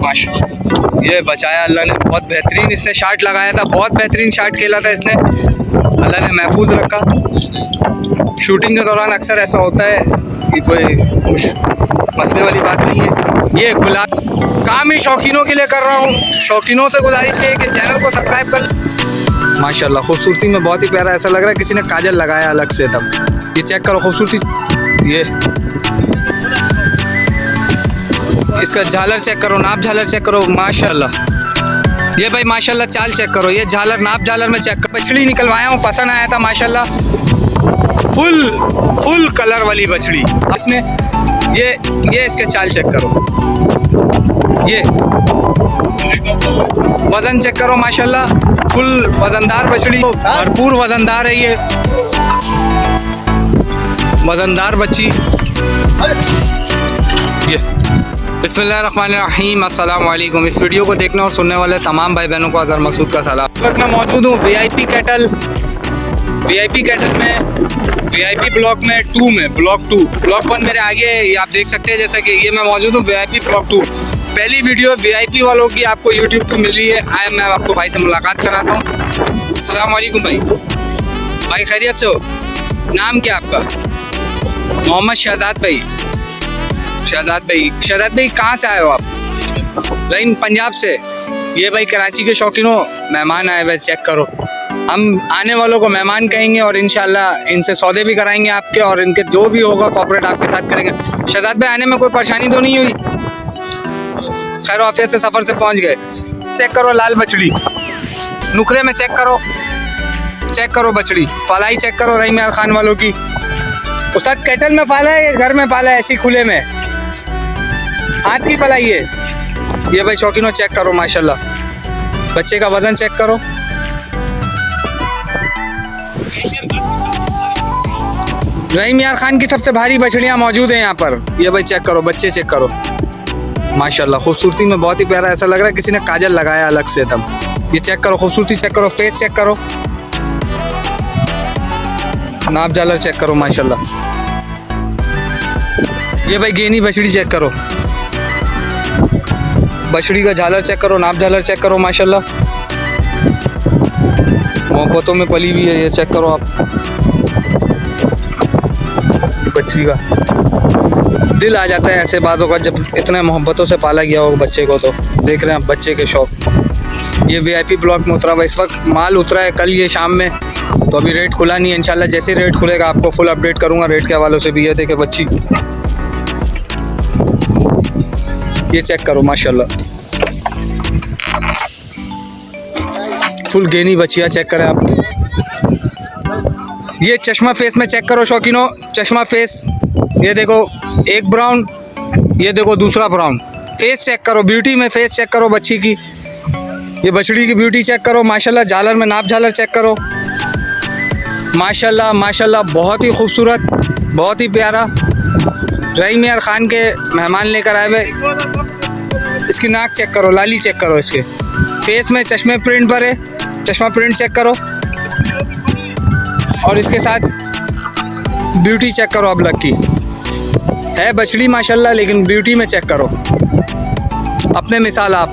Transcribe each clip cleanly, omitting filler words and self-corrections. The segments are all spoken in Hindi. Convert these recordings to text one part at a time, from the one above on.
माशाल्लाह ये बचाया अल्लाह ने, बहुत बेहतरीन इसने शाट लगाया था, बहुत बेहतरीन शाट खेला था इसने, अल्लाह ने महफूज रखा। शूटिंग के दौरान अक्सर ऐसा होता है कि कोई मसले वाली बात नहीं है। ये गुलाब काम ही शौकीनों के लिए कर रहा हूँ, शौकीनों से गुजारिश है कि चैनल को सब्सक्राइब कर। माशाल्लाह खूबसूरती में बहुत ही प्यारा, ऐसा लग रहा है किसी ने काजल लगाया अलग से तब। ये चेक करो खूबसूरती, ये इसका झालर चेक करो, नाप झालर चेक करो माशाल्लाह। ये भाई माशाल्लाह चाल चेक करो, ये झालर नाप झालर में चेक करो। बछड़ी निकलवाया हूँ, पसंद आया था माशाल्लाह, फुल कलर वाली बछड़ी इसमें। ये इसके चाल चेक करो, ये वजन चेक करो माशाल्लाह, फुल वजनदार बछड़ी, भरपूर वजनदार है ये, वजनदार बच्ची। ये बिस्मिल्लाहिर्रहमानिर्रहीम, अस्सलाम वालेकुम। इस वीडियो को देखने और सुनने वाले तमाम भाई बहनों को अज़हर मसूद का सलाम। इस वक्त मैं मौजूद हूँ वीआईपी कैटल में, वीआईपी ब्लॉक में 2 में, ब्लॉक 2। ब्लॉक 1 मेरे आगे ये आप देख सकते हैं, जैसा कि ये मैं मौजूद हूँ वीआईपी ब्लॉक 2। पहली वीडियो वीआईपी वालों की आपको यूट्यूब पे मिल रही है। आए मैं आपको भाई से मुलाकात कराता हूँ। अस्सलाम वालेकुम भाई खैरियत से हो? नाम क्या आपका? मोहम्मद शहजाद भाई। शहजाद भाई कहाँ से आए हो आप? भाई पंजाब से। ये भाई कराची के शौकीनों मेहमान आए हुए, चेक करो। हम आने वालों को मेहमान कहेंगे और इंशाल्लाह इनसे सौदे भी कराएंगे आपके, और इनके जो भी होगा कॉर्पोरेट आपके साथ करेंगे। शहजाद भाई आने में कोई परेशानी तो नहीं हुई? खैर आफियत से सफ़र से पहुंच गए। चेक करो लाल बछड़ी, नुकरे में चेक करो बछड़ी, पलाई चेक करो रहीम यार खान वालों की। उस्ताद कैटल में पाला है या घर में पाला है ऐसी खुले में? हाथ की पलाई है ये भाई शौकीनों, चेक करो माशाल्लाह। बच्चे का वजन चेक करो, रहीम यार खान की सबसे भारी बछड़ियाँ मौजूद हैं यहाँ पर। ये भाई चेक करो, बच्चे चेक करो माशाल्लाह, खूबसूरती में बहुत ही प्यारा, ऐसा लग रहा है किसी ने काजल लगाया अलग से तब। ये चेक करो खूबसूरती चेक करो, फेस चेक करो, नाप झालर चेक करो माशाल्लाह। ये भाई गेनी बछड़ी चेक करो, बछड़ी का झालर चेक करो, नाप झालर चेक करो माशाल्लाह, मोहब्बतों में पली हुई है। ये चेक करो आप, बच्ची का दिल आ जाता है ऐसे बातों का जब इतने मोहब्बतों से पाला गया हो बच्चे को। तो देख रहे हैं आप बच्चे के शौक। ये वीआईपी ब्लॉक में उतरा हुआ, इस वक्त माल उतरा है कल ये शाम में, तो अभी रेट खुला नहीं है। इंशाल्लाह जैसे रेट खुलेगा आपको फुल अपडेट करूंगा रेट के हवालों से भी। ये देखे बच्ची, ये चेक करो माशाल्लाह, फुल गेनी बच्चियाँ चेक करें आप। ये चश्मा फेस में चेक करो शौकीनों, चश्मा फेस, ये देखो एक ब्राउन, ये देखो दूसरा ब्राउन। फेस चेक करो, ब्यूटी में फेस चेक करो बच्ची की, ये बछड़ी की ब्यूटी चेक करो माशाल्लाह। झालर में नाप झालर चेक करो माशाल्लाह माशाल्लाह, बहुत ही खूबसूरत, बहुत ही प्यारा। रहीम यार खान के मेहमान लेकर आए हुए। इसकी नाक चेक करो, लाली चेक करो, इसके फेस में चश्मे प्रिंट पर है, चश्मा प्रिंट चेक करो, और इसके साथ ब्यूटी चेक करो अब लग की है बछड़ी माशाल्लाह, लेकिन ब्यूटी में चेक करो अपने मिसाल आप,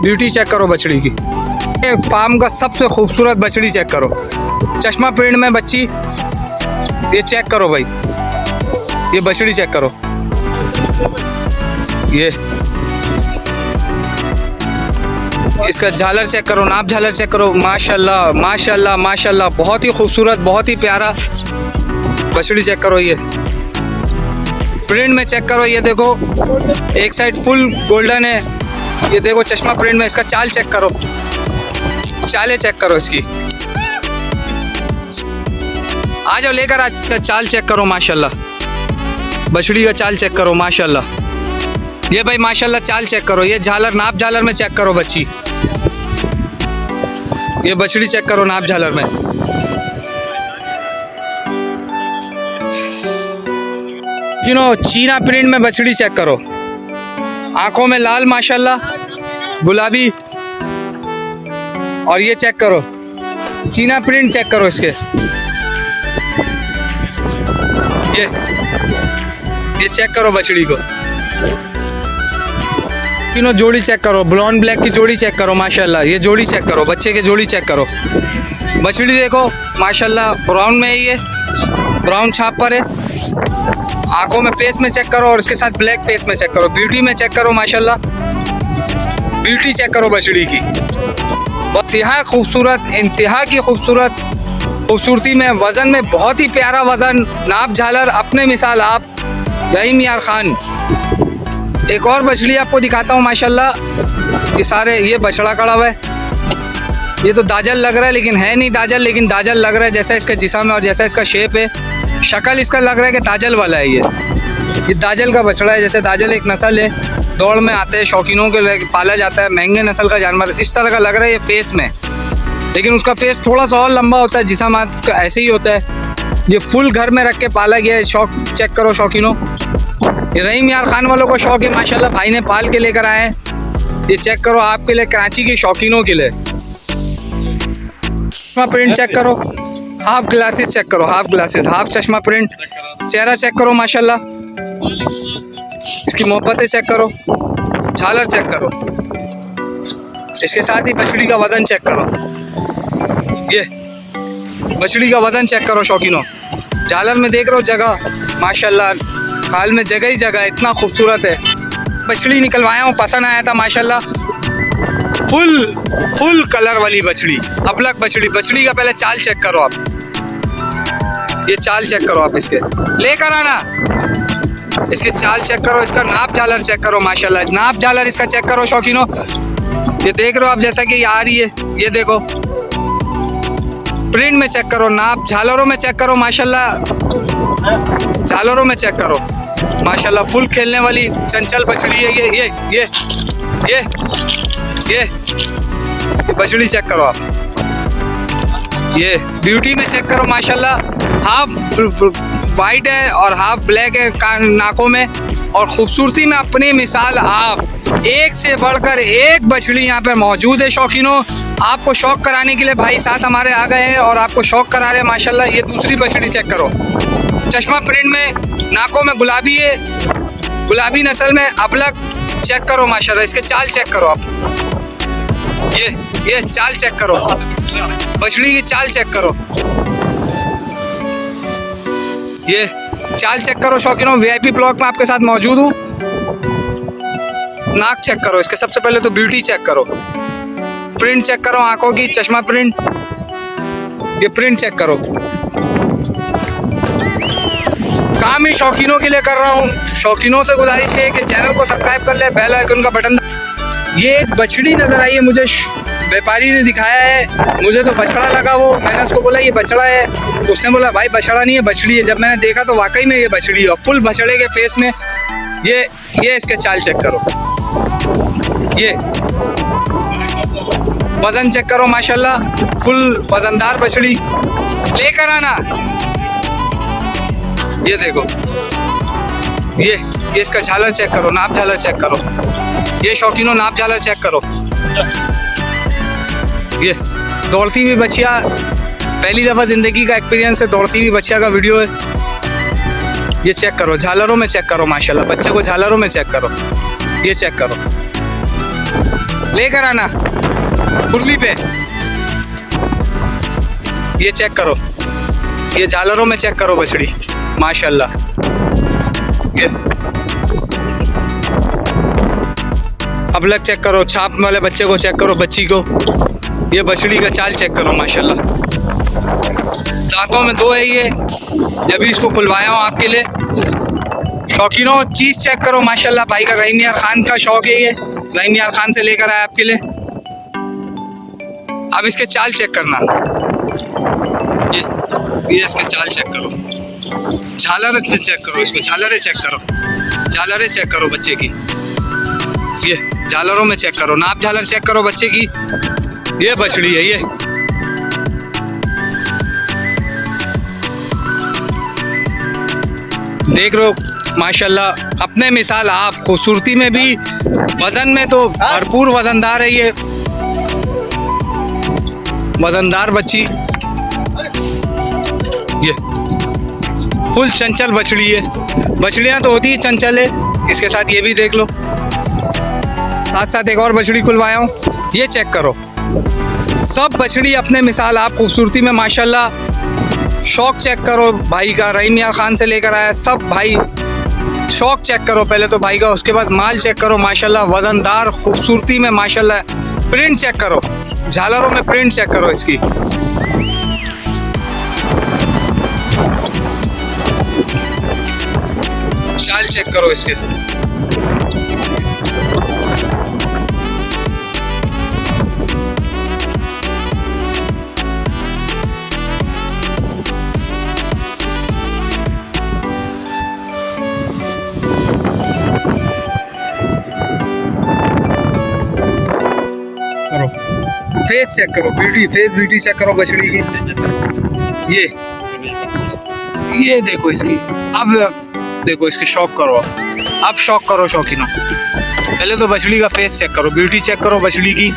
ब्यूटी चेक करो बछड़ी की। फार्म का सबसे खूबसूरत बछड़ी चेक करो, चश्मा प्रिंट में बच्ची, ये चेक करो भाई, ये बछड़ी चेक करो, ये इसका झालर चेक करो, नाप झालर चेक करो माशाल्लाह माशाल्लाह माशाल्लाह, बहुत ही खूबसूरत, बहुत ही प्यारा बछड़ी चेक करो। ये प्रिंट में चेक करो, ये देखो एक साइड फुल गोल्डन है, ये देखो चश्मा प्रिंट में। इसका चाल चेक करो, चालें चेक करो इसकी, आ जाओ लेकर आज चाल चेक करो माशाल्लाह, बछड़ी का चाल चेक करो माशाल्लाह। ये भाई माशाल्लाह चाल चेक करो, ये झालर नाप झालर में चेक करो बच्ची, ये बछड़ी चेक करो नाप झालर में। चीना प्रिंट में बछड़ी चेक करो, आंखों में लाल माशाल्लाह गुलाबी, और ये चेक करो चीना प्रिंट चेक करो इसके, ये चेक करो बछड़ी को, तीनों जोड़ी चेक करो, ब्लॉन्ड ब्लैक की जोड़ी चेक करो माशाल्लाह। ये जोड़ी चेक करो, बच्चे की जोड़ी चेक करो। बछड़ी देखो माशाल्लाह, ब्राउन में है, ये ब्राउन छाप पर है। आंखों में फेस में चेक करो और उसके साथ ब्लैक फेस में चेक करो। ब्यूटी में चेक करो माशाल्लाह, ब्यूटी चेक करो बछड़ी की। इंतहा खूबसूरत, इंतहा की खूबसूरती में, वज़न में बहुत ही प्यारा वज़न, नाप झालर अपने मिसाल आप रहीम यार खान। एक और बछड़ी आपको दिखाता हूँ माशाल्लाह। ये सारे, ये बछड़ा खड़ा हुआ है, ये तो दाजल लग रहा है लेकिन है नहीं दाजल, लेकिन दाजल लग रहा है जैसा इसका जिस्म है और जैसा इसका शेप है, शक्ल इसका लग रहा है कि दाजल वाला है। ये दाजल का बछड़ा है। जैसे दाजल एक नस्ल है, दौड़ में आते हैं, शौकीनों के लिए पाला जाता है, महंगे नस्ल का जानवर इस तरह का लग रहा है ये फेस में, लेकिन उसका फेस थोड़ा सा और लंबा होता है, जिस्म का ऐसे ही होता है। ये फुल घर में रख के पाला गया है। शौक चेक करो शौकीनों, ये रहीम यार खान वालों को शौक है माशाल्लाह, भाई ने पाल के लेकर आए हैं। ये चेक करो आपके लिए, कराची के शौकीनों के लिए। चश्मा प्रिंट चेक करो, हाफ ग्लासेस चेक करो, हाफ ग्लासेस, हाफ चश्मा प्रिंट। चेहरा चेक करो माशाल्लाह, इसकी मोहब्बतें चेक करो, झालर चेक करो, इसके साथ ही बछड़ी का वज़न चेक करो। ये बछड़ी का वज़न चेक करो शौकीनों। झालर में देख रहे हो जगह माशाल्लाह, खाल में जगह ही जगह, इतना खूबसूरत है। बछड़ी निकलवाया हूँ, पसंद आया था माशाल्लाह। फुल कलर वाली बछड़ी, अबलक बछड़ी। बछड़ी का पहले चाल चेक करो आप, ये चाल चेक करो आप, इसके लेकर आना, इसकी चाल चेक करो, इसका नाप झालर चेक करो माशाल्लाह। नाप झालर इसका चेक करो शौकीनों। ये देख रहे हो आप जैसा कि ये आ रही है, ये देखो प्रिंट में चेक करो, नाप झालरों में चेक करो माशाल्लाह, झालरों में चेक करो माशाल्लाह। फुल खेलने वाली चंचल बछड़ी है ये बछड़ी चेक करो आप। ये ब्यूटी में चेक करो माशाल्लाह, हाफ वाइट है और हाफ ब्लैक है नाकों में, और खूबसूरती में अपनी मिसाल आप। एक से बढ़कर एक बछड़ी यहाँ पे मौजूद है शौकीनों। आपको शौक कराने के लिए भाई साथ हमारे आ गए हैं और आपको शौक करा रहे हैं माशाल्लाह। ये दूसरी बछड़ी चेक करो, चश्मा प्रिंट में, नाकों में गुलाबी है, गुलाबी नस्ल में, अबलक चेक करो माशाल्लाह। इसके चाल चेक करो आप, ये चाल चेक करो, बछड़ी की चाल चेक करो, ये चाल चेक करो शौकीनों। वीआईपी ब्लॉक में आपके साथ मौजूद हूँ। नाक चेक करो इसके, सबसे पहले तो ब्यूटी चेक करो, प्रिंट चेक करो आंखों की, चश्मा प्रिंट, ये प्रिंट चेक करो। काम ही शौकीनों के लिए कर रहा हूँ। शौकीनों से गुजारिश है कि चैनल को सब्सक्राइब कर ले, बेल आइकन का बटन। ये एक बछड़ी नजर आई है मुझे, व्यापारी ने दिखाया है, मुझे तो बछड़ा लगा वो। मैंने उसको बोला ये बछड़ा है, तो उसने बोला भाई बछड़ा नहीं है बछड़ी है। जब मैंने देखा तो वाकई में ये बछड़ी है, फुल बछड़े के फेस में। ये इसके चाल चेक करो, ये वजन चेक करो माशाल्लाह, फुल वजनदार बछड़ी। लेकर आना, ये देखो, ये इसका झालर चेक करो, नाप झालर चेक करो। ये शौकीनों नाप झालर चेक करो। ये दौड़ती हुई बछिया, पहली दफ़ा ज़िंदगी का एक्सपीरियंस है, दौड़ती हुई बछिया का वीडियो है। ये चेक करो, झालरों में चेक करो माशाल्लाह, बच्चे को झालरों में चेक करो, ये चेक करो। लेकर आना कुर्ली पे, ये चेक करो, ये झालरों में चेक करो बछड़ी माशाल्लाह। ये अबलक चेक करो, छाप वाले बच्चे को चेक करो, बच्ची को। ये बछड़ी का चाल चेक करो माशाल्लाह। दांतों में दो है ये, जब इसको खुलवाया हूँ आपके लिए। शौकीनों चीज़ चेक करो माशाल्लाह, भाई का रहीम यार खान का शौक है, ये रहीम यार खान से लेकर आया आपके लिए। अब इसके चाल चेक करना, ये इसके चाल चेक करो, झालर चेक करो, इसको झालरें चेक करो, झालरें चेक करो बच्चे की। ये झालरों में चेक करो, नाप झालर चेक करो बच्चे की। ये बछड़ी है, ये देख रहे हो माशाल्लाह, अपने मिसाल आप। खूबसूरती में भी, वजन में तो भरपूर वजनदार है ये, वजनदार बच्ची। ये फुल चंचल बछड़ी है, बछड़ियाँ तो होती ही चंचल है। इसके साथ ये भी देख लो, साथ साथ एक और बछड़ी खुलवाया हूँ, ये चेक करो। सब बछड़ी अपने मिसाल आप खूबसूरती में माशाल्लाह। शौक चेक करो भाई का, रहीम यार खान से लेकर आया सब भाई। शौक चेक करो पहले तो भाई का, उसके बाद माल चेक करो माशाल्लाह, वजनदार खूबसूरती में माशाल्लाह। प्रिंट चेक करो, झालरों में प्रिंट चेक करो इसकी। शाल चेक करो इसके। फेस चेक करो, ब्यूटी फेस ब्यूटी चेक करो बछड़ी की। ये देखो इसकी, अब देखो इसकी शौक करो, अब शौक करो शौकीनों। पहले तो बछड़ी का फेस चेक करो, ब्यूटी चेक करो बछड़ी की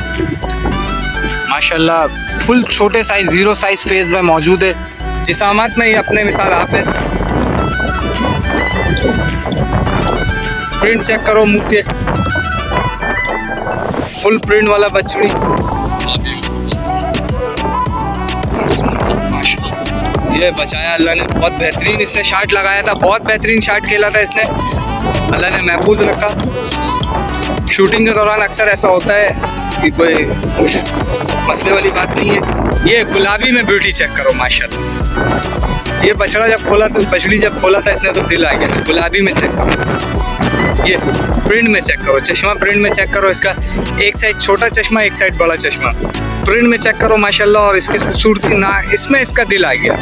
माशाल्लाह। फुल छोटे साइज 0 साइज फेस में मौजूद है। जिसामत में ही अपने मिसाल आप है। प्रिंट चेक करो मुंह के, फुल प्रिंट वाला बछड़ी। ये बचाया अल्लाह ने, बहुत बेहतरीन इसने शॉट लगाया था, बहुत बेहतरीन शॉट खेला था इसने, अल्लाह ने महफूज रखा। शूटिंग के दौरान अक्सर ऐसा होता है कि कोई मसले वाली बात नहीं है। ये गुलाबी में ब्यूटी चेक करो माशाल्लाह। ये बछड़ा जब खोला तो बछड़ी जब खोला था इसने तो दिल आ गया। गुलाबी में चेक करो, ये प्रिंट में चेक करो, चश्मा प्रिंट में चेक करो इसका। एक साइड छोटा चश्मा, एक साइड बड़ा चश्मा, प्रिंट में चेक करो माशाल्लाह। और इसकी खूबसूरती ना, इसमें इसका दिल आ गया।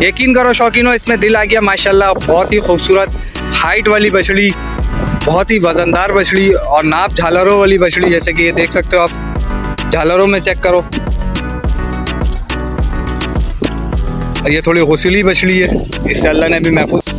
यकीन करो शौकीनों, इसमें दिल आ गया माशाल्लाह। बहुत ही खूबसूरत हाइट वाली बछड़ी, बहुत ही वजनदार बछड़ी और नाप झालरों वाली बछड़ी, जैसे कि ये देख सकते हो आप। झालरों में चेक करो, और ये थोड़ी गौसीली बछड़ी है, इससे अल्लाह ने भी महफूज